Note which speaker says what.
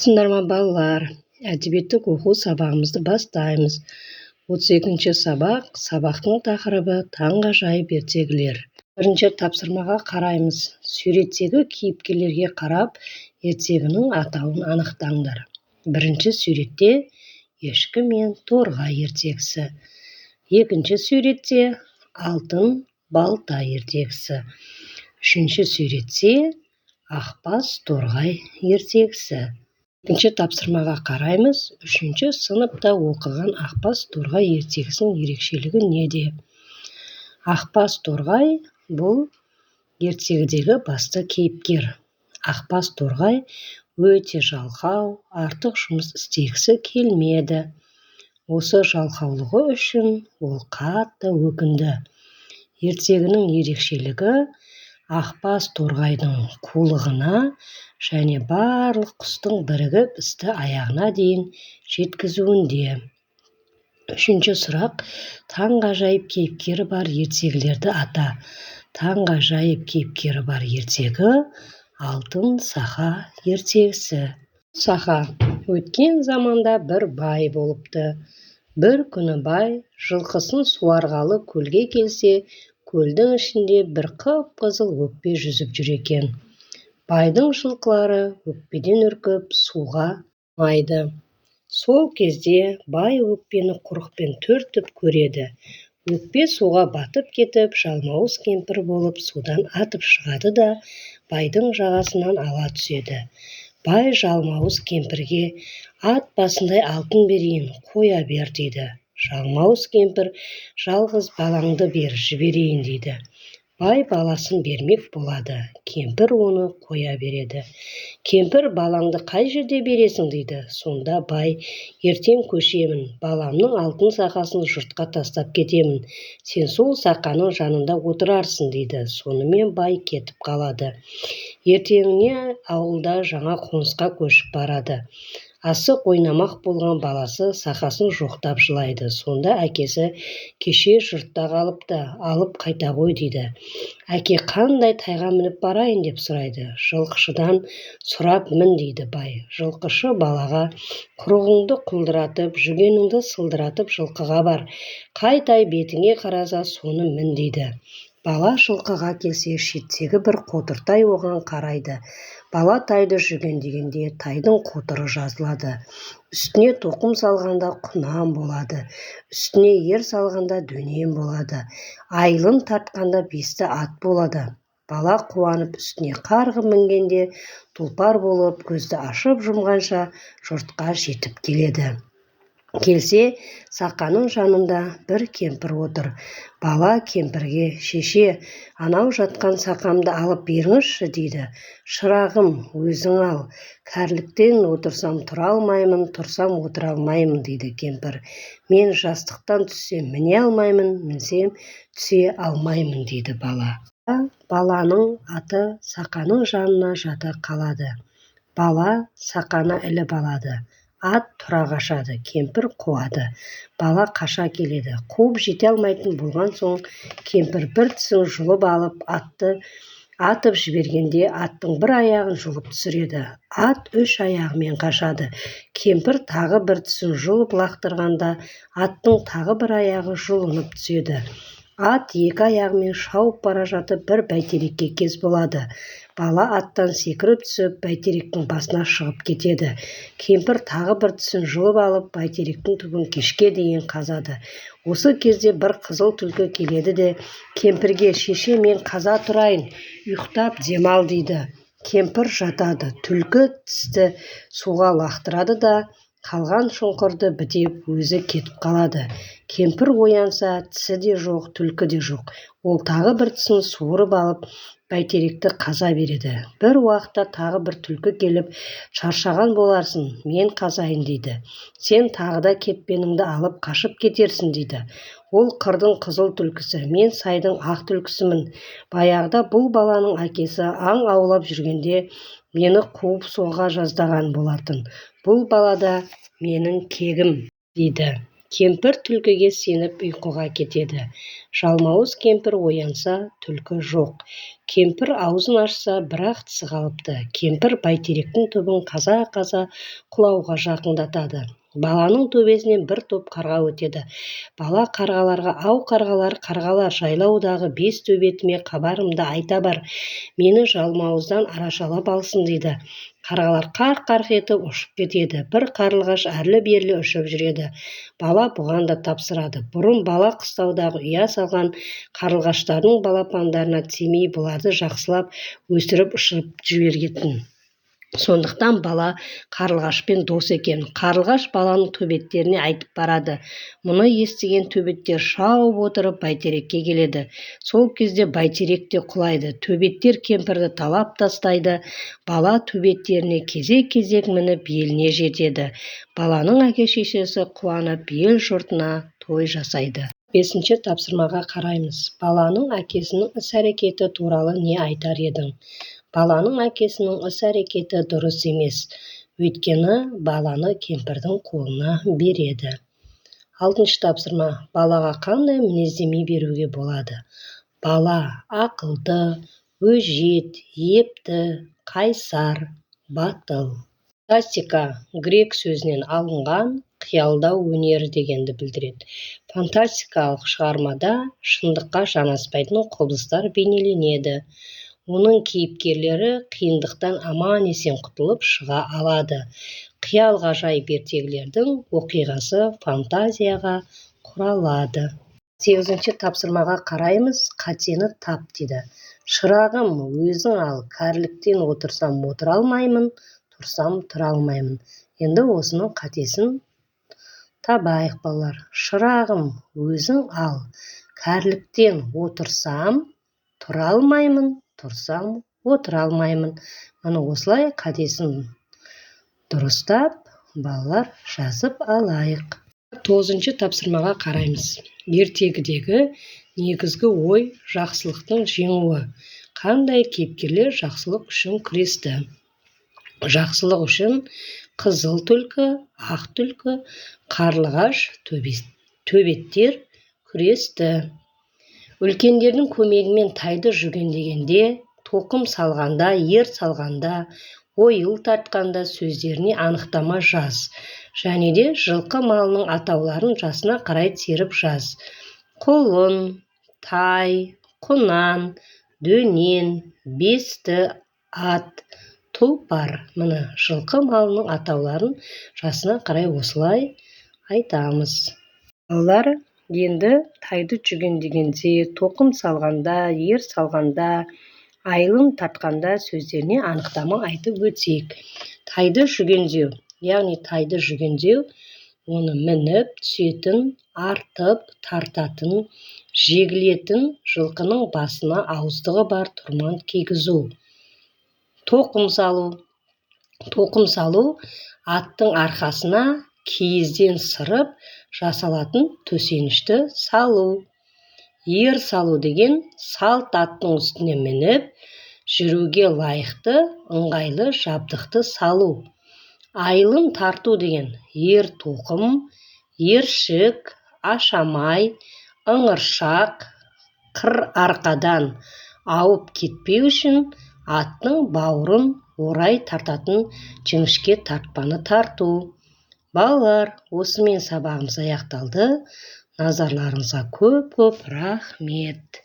Speaker 1: Сындарма балалар, әдебиеттік оқу сабағымызды бастаймыз. 32-ші сабақ, сабақтың тақырыбы таңғажайып ертегілер. Бірінші тапсырмаға қараймыз. Суреттегі кейіпкерлерге қарап, ертегінің атауын анықтаңдар. Бірінші суретте ешкі мен торғай ертегісі. Екінші суретте алтын балта ертегісі. Үшінші суретте ақбас торғай ертегісі. Екінші тапсырмаға қараймыз. 3-ші сыныпта оқыған ақбас торғай ертегісінің ерекшелігі неде? Ақбас торғай бұл ертегідегі басты кейіпкер. Ақбас торғай өте жалқау, артық жұмыс істегісі келмеді. Осы жалқаулығы үшін ол қатты өкінді. Ертегінің ерекшелігі ақбас торғайдың қулығына және барлық құстың бірігіп істі аяғына дейін жеткізуінде. 3-ші сұрақ. Таңғажайып кейіпкері бар ертегілерді ата. Таңғажайып кейіпкері бар ертегі алтын сақа ертегісі. Сақа. Өткен заманда бір бай болыпты. Бір күні бай жылқысын суарғалы көлге келсе, көлдің ішінде бір қып-қызыл өкпе жүзіп жүр екен. Байдың жылқылары өкпеден үркіп суға майды. Сол кезде бай өкпені құрықпен түртіп көреді. Өкпе суға батып кетіп, жалмауыз кемпір болып судан атып шығады да байдың жағасынан ала түседі. Бай жалмауыз кемпірге ат басындай алтын берейін, қоя бер дейді. Жалмауыз кемпір жалғыз балаңды бер, жіберейін дейді. Бай баласын бермек болады. Кемпір оны қоя береді. Кемпір балаңды қай жерде бересің дейді. Сонда бай ертең көшемін, баламның алтын сақасын жұртқа тастап кетемін. Сен сол сақаның жанында отырарсың дейді. Сонымен бай кетіп қалады. Ертеңіне ауылда жаңа қонысқа көшіп барады. Асық ойнамақ болған баласы сақасын жоқтап жылайды. Сонда әкесі кеше жұртта қалыпты, алып қайта ғой дейді. Әке қандай тайға мініп барайын деп сұрайды. Жылқышыдан сұрап мін дейді бай. Жылқышы балаға құрығыңды құлдыратып, жүгеніңді сылдыратып жылқыға бар. Қай тай бетіңе қараса соны мін дейді. Бала жылқыға келсе, шеттегі бір қотыртай оған қарайды. Бала тайды жүгендегенде тайдың қотыры жазылады. Үстіне тоқым салғанда құнан болады. Үстіне ер салғанда дөнен болады. Айлын тартқанда бесті ат болады. Бала қуанып үстіне қарғы мінгенде тұлпар болып көзді ашып жұмғанша жұртқа жетіп келеді. Келсе, сақаның жанында бір кемпір отыр. Бала кемпірге, шеше, анау жатқан сақамды алып беріңізші дейді. Шырағым, өзің ал. Кәріліктен отырсам тұра алмаймын, тұрсам отыра алмаймын дейді кемпір. Мен жастықтан түссем міне алмаймын, мінсем түсе алмаймын дейді бала. Баланың аты сақаның жанына жата қалады. Бала сақаны іліп алады. Ат тұра қашады, кемпір қуады. Бала қаша келеді. Қуып жете алмайтын болған соң, кемпір бір тісін жұлып алып, атты атып жібергенде аттың бір аяғын жұлып түсіреді. Ат 3 аяғымен қашады. Кемпір тағы бір тісін жұлып лақтырғанда, аттың тағы бір аяғы жұлынып түседі. Ат 2 аяғымен шауып бара жатып бір бәйтерекке кез болады. Бала аттан секіріп түсіп, бәйтеректің басына шығып кетеді. Кемпір тағы бір тісін жұлып алып, бәйтеректің түбін кешке дейін қазады. Осы кезде бір қызыл түлкі келеді де, кемпірге, шеше, мен қаза тұрайын, ұйықтап демал дейді. Кемпір жатады. Түлкі тісті суға лақтырады да, қалған шұңқырды бітеп өзі кетіп қалады. Кемпір оянса, тісі де жоқ, түлкі де жоқ. Ол тағы бір тісін суырып алып, бәйтеректі қаза береді. Бір уақытта тағы бір түлкі келіп, шаршаған боларсың, мен қазайын дейді. Сен тағы да кетпеніңді алып қашып кетерсің дейді. Ол қырдың қызыл түлкісі, мен сайдың ақ түлкісімін. Баяғыда бұл баланың әкесі аң аулап жүргенде мені қуып суға жаздаған болатын. Бұл балада менің кегім дейді. Кемпір түлкіге сеніп ұйқыға кетеді. Жалмауыз кемпір оянса, түлкі жоқ. Кемпір аузын ашса, бірақ тісі қалыпты. Кемпір бәйтеректің түбін қаза-қаза құлауға жақындатады. Баланың төбесінен бір топ қарға өтеді. Бала қарғаларға: «Ау қарғалар, қарғалар, жайлаудағы 5 төбетіме хабарымды айта бар, мені жалмауыздан арашалап алсын» дейді. Қарғалар қарқ-қарқ етіп ұшып кетеді. Бір қарлығаш әрлі-берлі ұшып жүреді. Бала бұған да тапсырады: «Бұрын бала қыстаудағы ұя салған қарлығаштардың балапандарына тимей, бұларды жақсылап өсіріп ұшырып жібергетін. Сондықтан бала қарлығашпен дос екен». Қарлығаш баланың төбеттеріне айтып барады. Мұны естіген төбеттер шауып отырып бәйтерекке келеді. Сол кезде бәйтерек те құлайды. Төбеттер кемпірді талап тастайды. Бала төбеттеріне кезек-кезек мініп еліне жетеді. Баланың әке-шешесі қуанып ел жұртына той жасайды. 5-ші тапсырмаға қараймыз. Баланың әкесінің іс-әрекеті туралы не айтар едің? Баланың әкесінің іс-әрекеті дұрыс емес, өйткені баланы кемпірдің қолына береді. 6-шы тапсырма. Балаға қандай мінездеме беруге болады? Бала ақылды, өжет, епті, қайсар, батыл. Фантастика грек сөзінен алынған, қиялдау өнері дегенді білдіреді. Фантастикалық шығармада шындыққа жанаспайтын құбылыстар бейнеленеді. Оның кейіпкерлері қиындықтан аман-есен құтылып шыға алады. Қиял ғажайып ертегілердің оқиғасы фантазияға құралады. 8-ші тапсырмаға қараймыз. Қатені тап дейді. Шырағым, өзің ал, кәріліктен отырсам отыра алмаймын, тұрсам тұра алмаймын. Енді осының қатесін табайық балалар. Шырағым, өзің ал, кәріліктен отырсам тұра алмаймын, тұрсам отыра алмаймын. Мұны осылай қатесін дұрыстап балалар жазып алайық. 9-ші тапсырмаға қараймыз. Ертегідегі негізгі ой жақсылықтың жеңуі. Қандай кейіпкерлер жақсылық үшін күресті? Жақсылық үшін қызыл түлкі, ақ түлкі, қарлығаш, төбеттер күресті. Үлкендердің көмегімен тайды жүгендегенде, тоқым салғанда, ер салғанда, ойыл тартқанда сөздеріне анықтама жаз. Және де жылқы малының атауларын жасына қарай теріп жаз. Құлын, тай, құнан, дөнен, бесті ат, тұлпар. Міне жылқы малының атауларын жасына қарай осылай айтамыз. Балалар, енді тайды жүгендегенде, тоқым салғанда, ер салғанда, айылын тартқанда сөздеріне анықтама айтып өтсек. Тайды жүгендеу, яғни тайды жүгендеу, оны мініп, түсетін, артып, тартатын, жегілетін, жылқының басына ауыздығы бар тұрман кигізу. Тоқым салу. Тоқым салу, аттың арқасына киізден сырып жасалатын төсенішті салу. Ер салу деген салт аттың үстіне мініп, жүруге лайықты, ыңғайлы жабдықты салу. Айылын тарту деген ер тоқым, ершік, ашамай, ыңыршақ, қыр арқадан ауып кетпеу үшін аттың бауырын орай тартатын жіңішке тартпаны тарту. Балалар, осымен сабағымыз аяқталды. Назарларыңызға көп-көп рахмет.